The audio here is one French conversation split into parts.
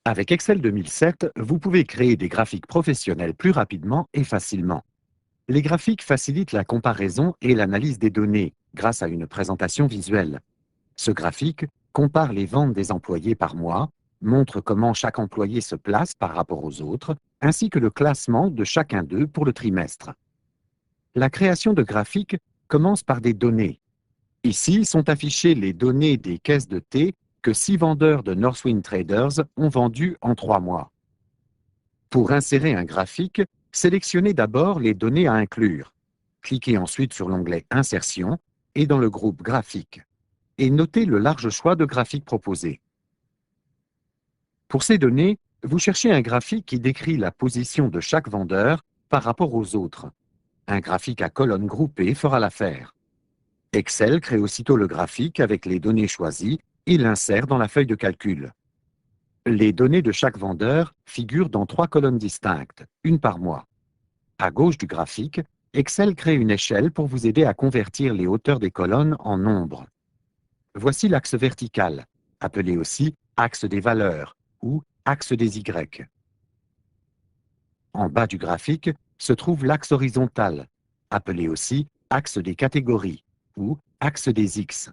Avec Excel 2007, vous pouvez créer des graphiques professionnels plus rapidement et facilement. Les graphiques facilitent la comparaison et l'analyse des données grâce à une présentation visuelle. Ce graphique compare les ventes des employés par mois, montre comment chaque employé se place par rapport aux autres, ainsi que le classement de chacun d'eux pour le trimestre. La création de graphiques commence par des données. Ici sont affichées les données des caisses de thé que 6 vendeurs de Northwind Traders ont vendues en 3 mois. Pour insérer un graphique, sélectionnez d'abord les données à inclure. Cliquez ensuite sur l'onglet Insertion et dans le groupe Graphiques. Et notez le large choix de graphiques proposés. Pour ces données, vous cherchez un graphique qui décrit la position de chaque vendeur par rapport aux autres. Un graphique à colonnes groupées fera l'affaire. Excel crée aussitôt le graphique avec les données choisies et l'insère dans la feuille de calcul. Les données de chaque vendeur figurent dans 3 colonnes distinctes, une par mois. À gauche du graphique, Excel crée une échelle pour vous aider à convertir les hauteurs des colonnes en nombres. Voici l'axe vertical, appelé aussi axe des valeurs ou axe des Y. En bas du graphique se trouve l'axe horizontal, appelé aussi axe des catégories ou axe des X.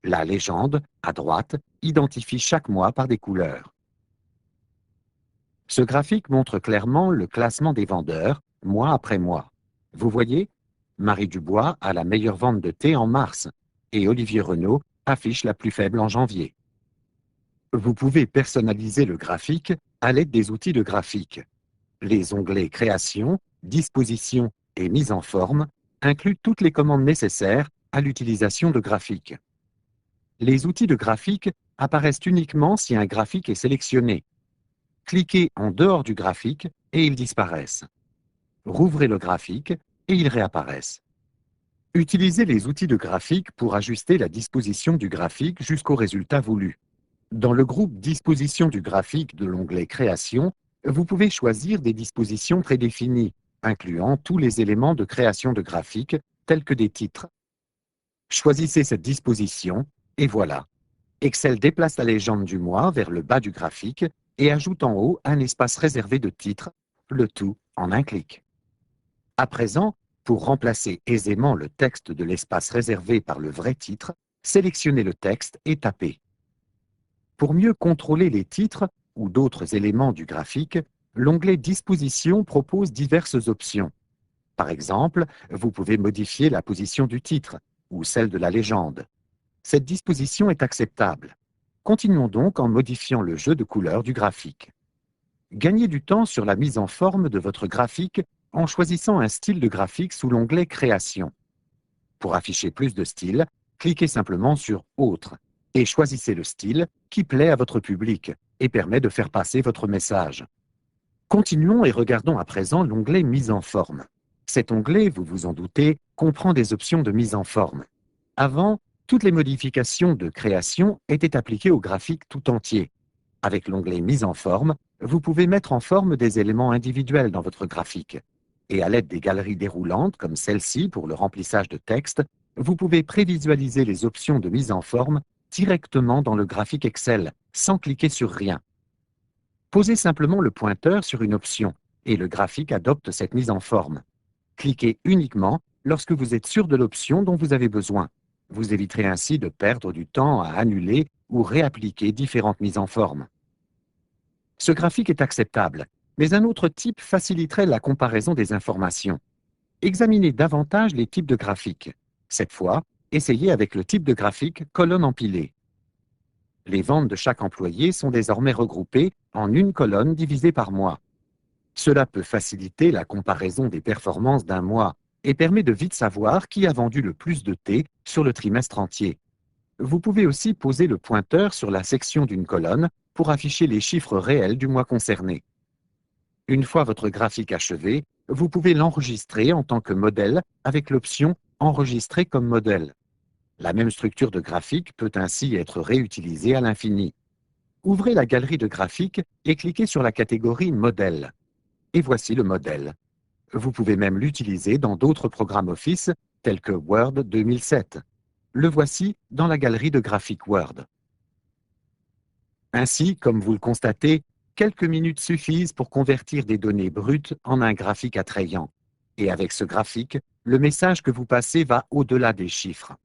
La légende, à droite, identifie chaque mois par des couleurs. Ce graphique montre clairement le classement des vendeurs, mois après mois. Vous voyez, Marie Dubois a la meilleure vente de thé en mars et Olivier Renaud affiche la plus faible en janvier. Vous pouvez personnaliser le graphique à l'aide des outils de graphique. Les onglets Création, Disposition et Mise en forme incluent toutes les commandes nécessaires à l'utilisation de graphiques. Les outils de graphique apparaissent uniquement si un graphique est sélectionné. Cliquez en dehors du graphique et ils disparaissent. Rouvrez le graphique et ils réapparaissent. Utilisez les outils de graphique pour ajuster la disposition du graphique jusqu'au résultat voulu. Dans le groupe Disposition du graphique de l'onglet Création, vous pouvez choisir des dispositions prédéfinies, incluant tous les éléments de création de graphique, tels que des titres. Choisissez cette disposition, et voilà. Excel déplace la légende du mois vers le bas du graphique et ajoute en haut un espace réservé de titres, le tout en un clic. À présent, pour remplacer aisément le texte de l'espace réservé par le vrai titre, sélectionnez le texte et tapez. Pour mieux contrôler les titres ou d'autres éléments du graphique, l'onglet Disposition propose diverses options. Par exemple, vous pouvez modifier la position du titre ou celle de la légende. Cette disposition est acceptable. Continuons donc en modifiant le jeu de couleurs du graphique. Gagnez du temps sur la mise en forme de votre graphique en choisissant un style de graphique sous l'onglet Création. Pour afficher plus de styles, cliquez simplement sur Autres et choisissez le style qui plaît à votre public et permet de faire passer votre message. Continuons et regardons à présent l'onglet Mise en forme. Cet onglet, vous vous en doutez, comprend des options de mise en forme. Avant, toutes les modifications de création étaient appliquées au graphique tout entier. Avec l'onglet Mise en forme, vous pouvez mettre en forme des éléments individuels dans votre graphique. Et à l'aide des galeries déroulantes, comme celle-ci pour le remplissage de texte, vous pouvez prévisualiser les options de mise en forme directement dans le graphique Excel, sans cliquer sur rien. Posez simplement le pointeur sur une option et le graphique adopte cette mise en forme. Cliquez uniquement lorsque vous êtes sûr de l'option dont vous avez besoin. Vous éviterez ainsi de perdre du temps à annuler ou réappliquer différentes mises en forme. Ce graphique est acceptable, mais un autre type faciliterait la comparaison des informations. Examinez davantage les types de graphiques. Cette fois, essayez avec le type de graphique colonne empilée. Les ventes de chaque employé sont désormais regroupées en une colonne divisée par mois. Cela peut faciliter la comparaison des performances d'un mois et permet de vite savoir qui a vendu le plus de thé sur le trimestre entier. Vous pouvez aussi poser le pointeur sur la section d'une colonne pour afficher les chiffres réels du mois concerné. Une fois votre graphique achevé, vous pouvez l'enregistrer en tant que modèle avec l'option « Enregistrer comme modèle ». La même structure de graphique peut ainsi être réutilisée à l'infini. Ouvrez la galerie de graphiques et cliquez sur la catégorie « Modèle ». Et voici le modèle. Vous pouvez même l'utiliser dans d'autres programmes Office, tels que Word 2007. Le voici dans la galerie de graphiques Word. Ainsi, comme vous le constatez, quelques minutes suffisent pour convertir des données brutes en un graphique attrayant. Et avec ce graphique, le message que vous passez va au-delà des chiffres.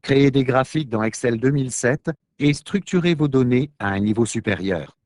Créez des graphiques dans Excel 2007 et structurez vos données à un niveau supérieur.